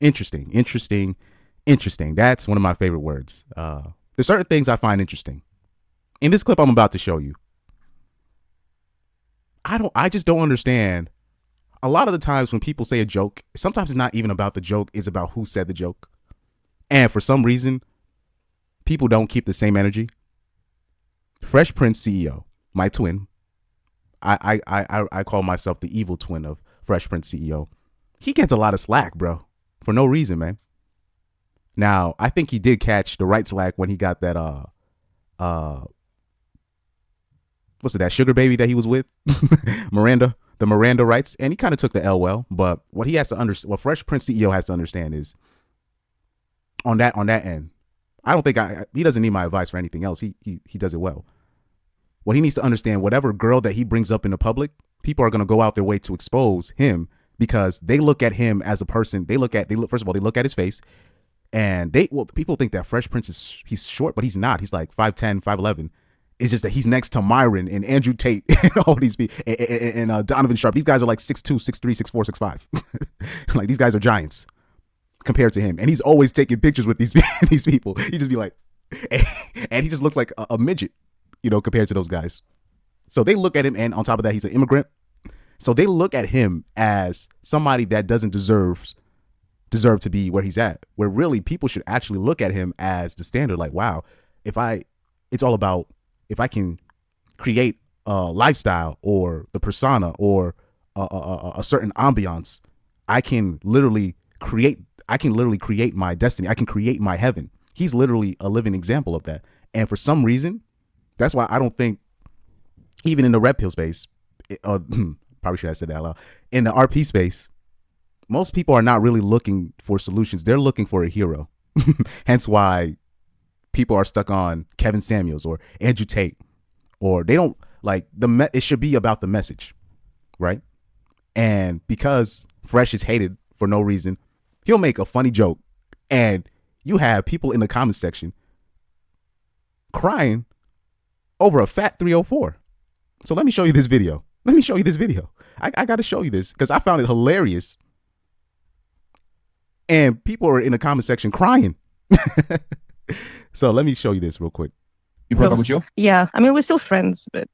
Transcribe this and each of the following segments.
Interesting, interesting, interesting. That's one of my favorite words. There's certain things I find interesting. In this clip I'm about to show you, I just don't understand. A lot of the times when people say a joke, sometimes it's not even about the joke, it's about who said the joke. And for some reason, people don't keep the same energy. Fresh Prince CEO, my twin. I call myself the evil twin of Fresh Prince CEO. He gets a lot of slack, bro, for no reason, man. Now, I think he did catch the right slack when he got that what's it, that sugar baby that he was with? Miranda, the Miranda rights, and he kind of took the L well. But what he has to understand, what Fresh Prince CEO has to understand is on that end, I don't think he doesn't need my advice for anything else. He does it well. What he needs to understand, whatever girl that he brings up in the public, people are going to go out their way to expose him because they look at him as a person. First of all, they look at his face, and people think that Fresh Prince he's short, but he's not. He's like 5'10", 5'11". It's just that he's next to Myron and Andrew Tate and all these people and Donovan Sharp. These guys are like 6'2", 6'3", 6'4", 6'5". Like, these guys are giants compared to him. And he's always taking pictures with these people. He just be like, and he just looks like a midget, compared to those guys. So they look at him, and on top of that, he's an immigrant. So they look at him as somebody that doesn't deserve to be where he's at, where really people should actually look at him as the standard. Like, wow, it's all about if I can create a lifestyle or the persona or a certain ambiance, I can literally create my destiny. I can create my heaven. He's literally a living example of that. And for some reason, that's why I don't think, even in the red pill space, probably should have said that out loud, in the RP space, most people are not really looking for solutions. They're looking for a hero. Hence why people are stuck on Kevin Samuels or Andrew Tate, or they don't like it should be about the message, right? And because Fresh is hated for no reason, he'll make a funny joke, and you have people in the comment section crying over a fat 304. So let me show you this video. I got to show you this because I found it hilarious. And people are in the comment section crying. So let me show you this real quick. You broke up with you? Yeah. I mean, we're still friends, but...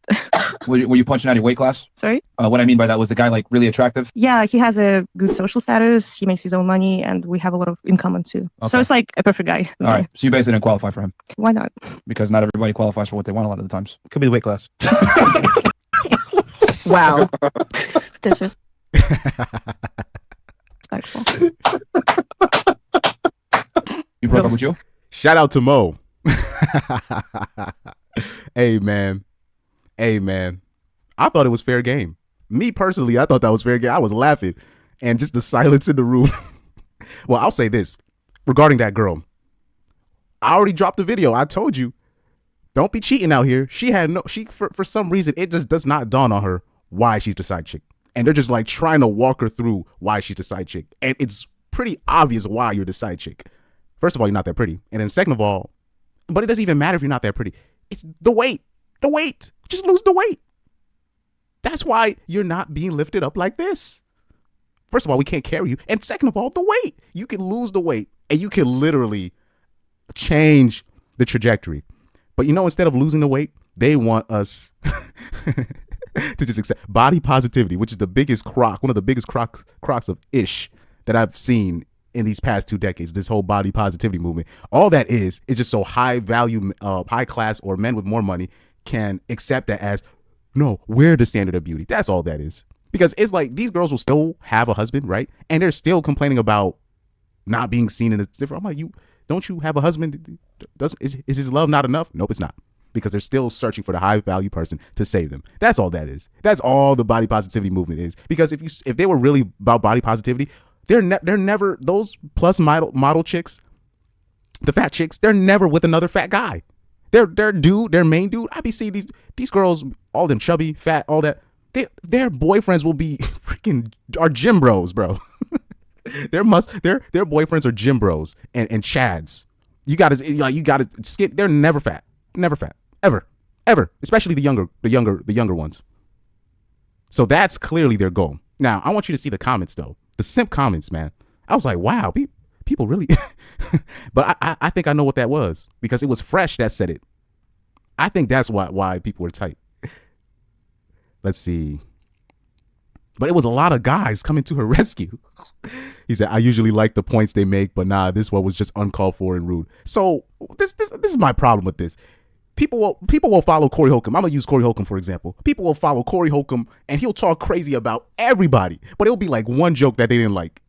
Were you punching out your weight class? Sorry? What I mean by that, was the guy like really attractive? Yeah, he has a good social status. He makes his own money, and we have a lot in common too. Okay. So it's like a perfect guy. All right. So you basically didn't qualify for him? Why not? Because not everybody qualifies for what they want a lot of the times. Could be the weight class. Wow. Disrespectful. You broke up with you? Shout out to Mo. Hey man. I thought it was fair game. Me personally, I thought that was fair game. I was laughing, and just the silence in the room. Well, I'll say this regarding that girl. I already dropped the video. I told you, don't be cheating out here. For some reason, it just does not dawn on her why she's the side chick. And they're just like trying to walk her through why she's the side chick. And it's pretty obvious why you're the side chick. First of all, you're not that pretty. And then second of all, but it doesn't even matter if you're not that pretty. It's the weight. The weight. Just lose the weight. That's why you're not being lifted up like this. First of all, we can't carry you. And second of all, the weight. You can lose the weight and you can literally change the trajectory. But instead of losing the weight, they want us to just accept body positivity, which is the biggest crock, one of the biggest crocks of ish that I've seen in these past 2 decades, this whole body positivity movement. All that is just so high value, high class, or men with more money can accept that as, no, we're the standard of beauty. That's all that is. Because it's like these girls will still have a husband, right? And they're still complaining about not being seen in a different. I'm like, don't you have a husband? Is his love not enough? Nope, it's not. Because they're still searching for the high value person to save them. That's all that is. That's all the body positivity movement is. Because if they were really about body positivity, they're never, those plus model chicks, the fat chicks, they're never with another fat guy. Their main dude. I be seeing these girls, all them chubby, fat, all that. Their boyfriends will be are gym bros, bro. their boyfriends are gym bros and chads. You gotta skip. They're never fat, ever, especially the younger ones. So that's clearly their goal. Now I want you to see the comments though. The simp comments, man. I was like, wow, People really, but I think I know what that was because it was Fresh that said it. I think that's why people were tight. Let's see. But it was a lot of guys coming to her rescue. He said, I usually like the points they make, but nah, this one was just uncalled for and rude. So this is my problem with this. People will follow Corey Holcomb. I'm gonna use Corey Holcomb for example. People will follow Corey Holcomb and he'll talk crazy about everybody, but it'll be like one joke that they didn't like.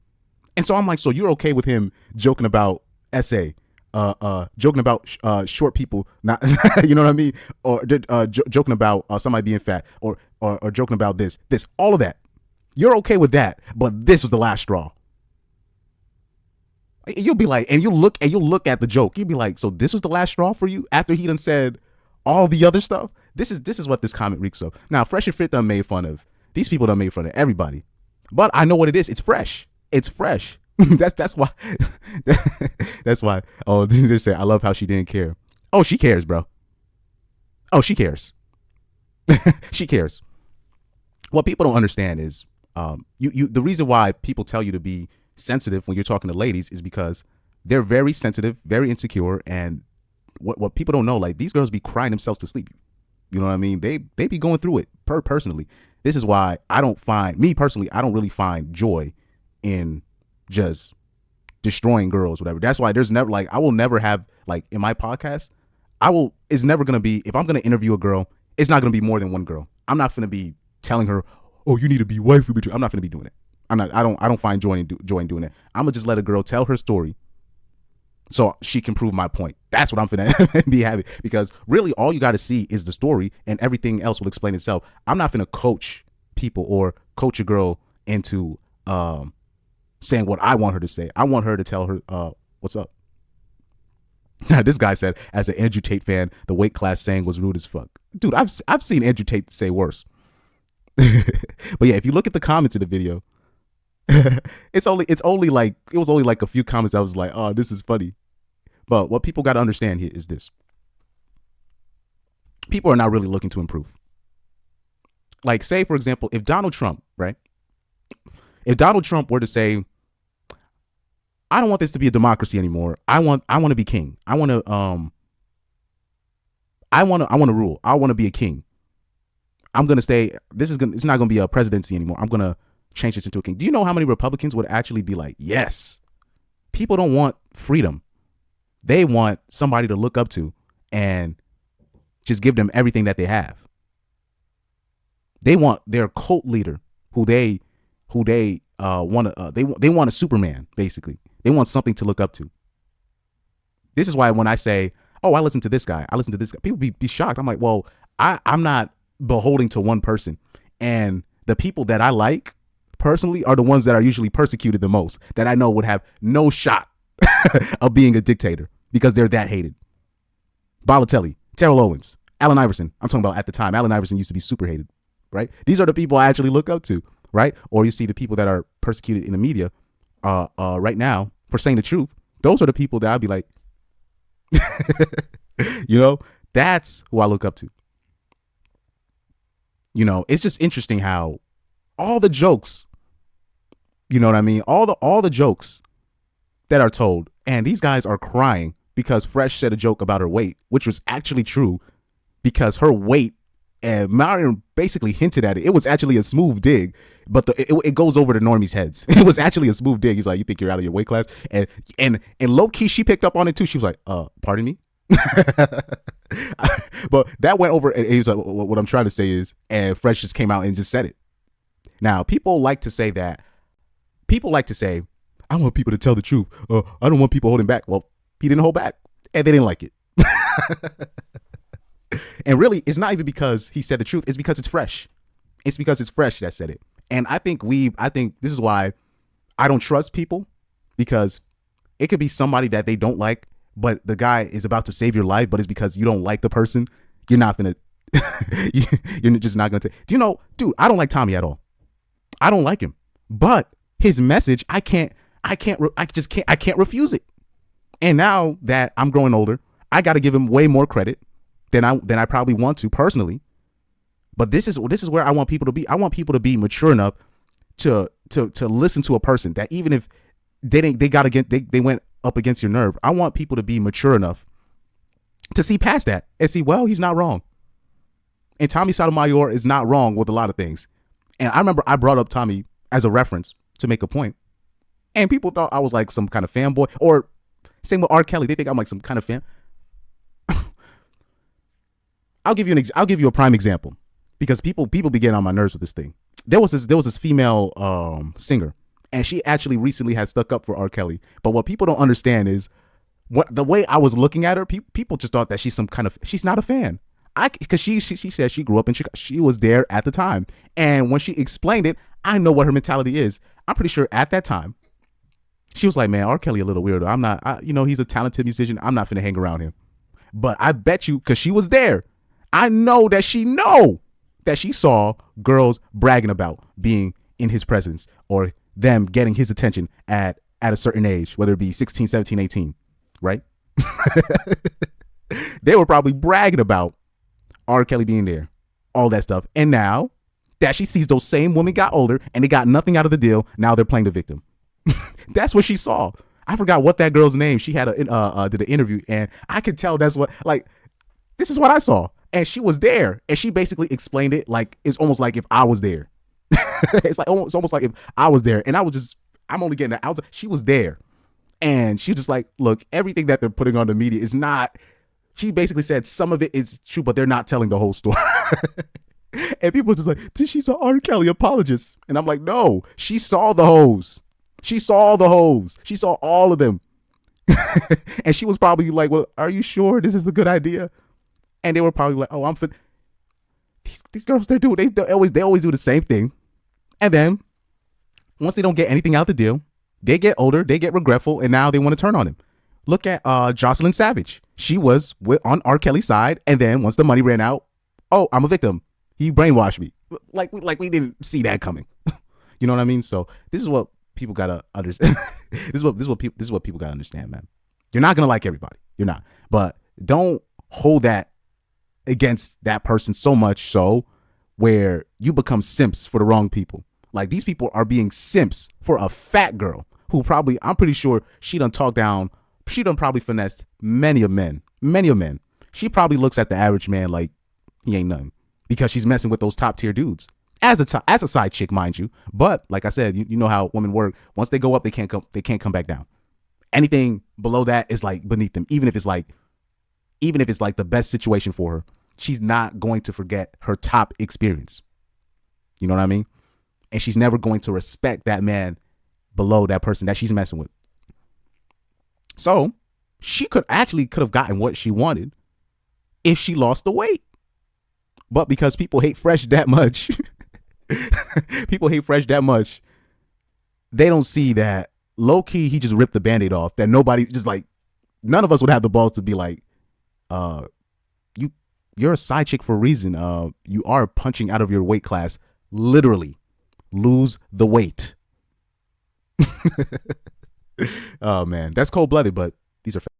And so I'm like, so you're okay with him joking about SA, joking about short people, not you know what I mean, or joking about somebody being fat, or joking about this, all of that. You're okay with that, but this was the last straw. You'll be like, and you'll look at the joke. You'll be like, so this was the last straw for you after he done said all the other stuff. This is what this comment reeks of. Now, Fresh and Fit done made fun of these people. Done made fun of everybody, but I know what it is. It's fresh. It's fresh. that's why. That's why. Oh, they say I love how she didn't care. Oh, she cares, bro. Oh, she cares. She cares. What people don't understand is, the reason why people tell you to be sensitive when you're talking to ladies is because they're very sensitive, very insecure, and what people don't know, like these girls be crying themselves to sleep. You know what I mean? They be going through it personally. This is why I don't really find joy in just destroying girls, whatever. That's why there's never I will never have in my podcast, it's never gonna be, if I'm gonna interview a girl, it's not gonna be more than one girl. I'm not gonna be telling her, oh, you need to be wifey. I'm not gonna be doing it. I don't find joy in doing it. I'm gonna just let a girl tell her story so she can prove my point. That's what I'm gonna be having, because really all you got to see is the story and everything else will explain itself. I'm not gonna coach people or coach a girl into saying what I want her to say. I want her to tell her what's up. Now, this guy said, as an Andrew Tate fan, the weight class saying was rude as fuck. Dude, I've seen Andrew Tate say worse. But yeah, if you look at the comments in the video, it was only like a few comments I was like, oh, this is funny. But what people got to understand here is this. People are not really looking to improve. Like, say, for example, if Donald Trump, right? If Donald Trump were to say, I don't want this to be a democracy anymore. I want to be king. I want to rule. I want to be a king. I'm going to stay. It's not going to be a presidency anymore. I'm going to change this into a king. Do you know how many Republicans would actually be like, yes? People don't want freedom. They want somebody to look up to and just give them everything that they have. They want their cult leader who they want a Superman, basically. They want something to look up to. This is why when I say, oh, I listen to this guy, people be shocked. I'm like, well, I'm not beholden to one person. And the people that I like personally are the ones that are usually persecuted the most, that I know would have no shot of being a dictator because they're that hated. Balotelli, Terrell Owens, Allen Iverson. I'm talking about at the time. Allen Iverson used to be super hated, right? These are the people I actually look up to, right? Or you see the people that are persecuted in the media right now for saying the truth. Those are the people that I'd be like, you know, that's who I look up to. You know, it's just interesting how all the jokes, you know what I mean? All the jokes that are told, and these guys are crying because Fresh said a joke about her weight, which was actually true because her weight, and Marion basically hinted at it. It was actually a smooth dig, but it goes over the normies' heads. It was actually a smooth dig. He's like, you think you're out of your weight class? And low key, she picked up on it too. She was like, pardon me? But that went over, and he was like, what I'm trying to say is, and Fresh just came out and just said it. Now, people like to say, I want people to tell the truth. I don't want people holding back. Well, he didn't hold back, and they didn't like it. And really, it's not even because he said the truth. It's because it's Fresh. It's because it's Fresh that said it. And I think this is why I don't trust people, because it could be somebody that they don't like, but the guy is about to save your life, but it's because you don't like the person. You're not going to, you're just not going to. Do you know, dude, I don't like Tommy at all. I don't like him, but his message, I can't refuse it. And now that I'm growing older, I got to give him way more credit than I probably want to personally. But this is where I want people to be. I want people to be mature enough to listen to a person that even if they went up against your nerve. I want people to be mature enough to see past that and see, well, he's not wrong. And Tommy Sotomayor is not wrong with a lot of things. And I remember I brought up Tommy as a reference to make a point. And people thought I was like some kind of fanboy. Or same with R. Kelly. They think I'm like some kind of fan. I'll give you a prime example. Because people be getting on my nerves with this thing. There was this female singer. And she actually recently had stuck up for R. Kelly. But what people don't understand is the way I was looking at her, people just thought that she's not a fan. Because she said she grew up in Chicago. She was there at the time. And when she explained it, I know what her mentality is. I'm pretty sure at that time, she was like, man, R. Kelly a little weirdo. I'm not, he's a talented musician. I'm not finna hang around him. But I bet you, because she was there, I know that she saw girls bragging about being in his presence or them getting his attention at a certain age, whether it be 16, 17, 18, right? They were probably bragging about R. Kelly being there, all that stuff. And now that she sees those same women got older and they got nothing out of the deal, now they're playing the victim. That's what she saw. I forgot what that girl's name. She had did an interview, and I could tell this is what I saw. And she was there, and she basically explained it like it's almost like if I was there. It's almost like if I was there, and I'm only getting the outside. She was there, and she was just like, look, everything that they're putting on the media is not. She basically said some of it is true, but they're not telling the whole story. And people were just like, she's an R. Kelly apologist. And I'm like, no, she saw the hoes. She saw the hoes. She saw all of them. And she was probably like, well, are you sure this is a good idea? And they were probably like, oh, these girls, they always do the same thing. And then once they don't get anything out of the deal, they get older, they get regretful, and now they want to turn on him. Look at Jocelyn Savage. She was on R. Kelly's side, and then once the money ran out, oh, I'm a victim. He brainwashed me. Like we didn't see that coming. You know what I mean? So this is what people gotta understand. This is what people gotta understand, man. You're not gonna like everybody. You're not, but don't hold that against that person so much so where you become simps for the wrong people. Like these people are being simps for a fat girl who probably, I'm pretty sure she done talked down. She done probably finessed many of men. She probably looks at the average man like he ain't nothing because she's messing with those top tier dudes as a side chick, mind you. But like I said, you know how women work. Once they go up, they can't come back down. Anything below that is like beneath them. Even if it's like the best situation for her, she's not going to forget her top experience. You know what I mean? And she's never going to respect that man below that person that she's messing with. So she could have gotten what she wanted if she lost the weight. But because people hate Fresh that much, they don't see that low key he just ripped the Band-Aid off. That none of us would have the balls to be like, you're a side chick for a reason. You are punching out of your weight class. Literally, lose the weight. Oh man, that's cold-blooded, but these are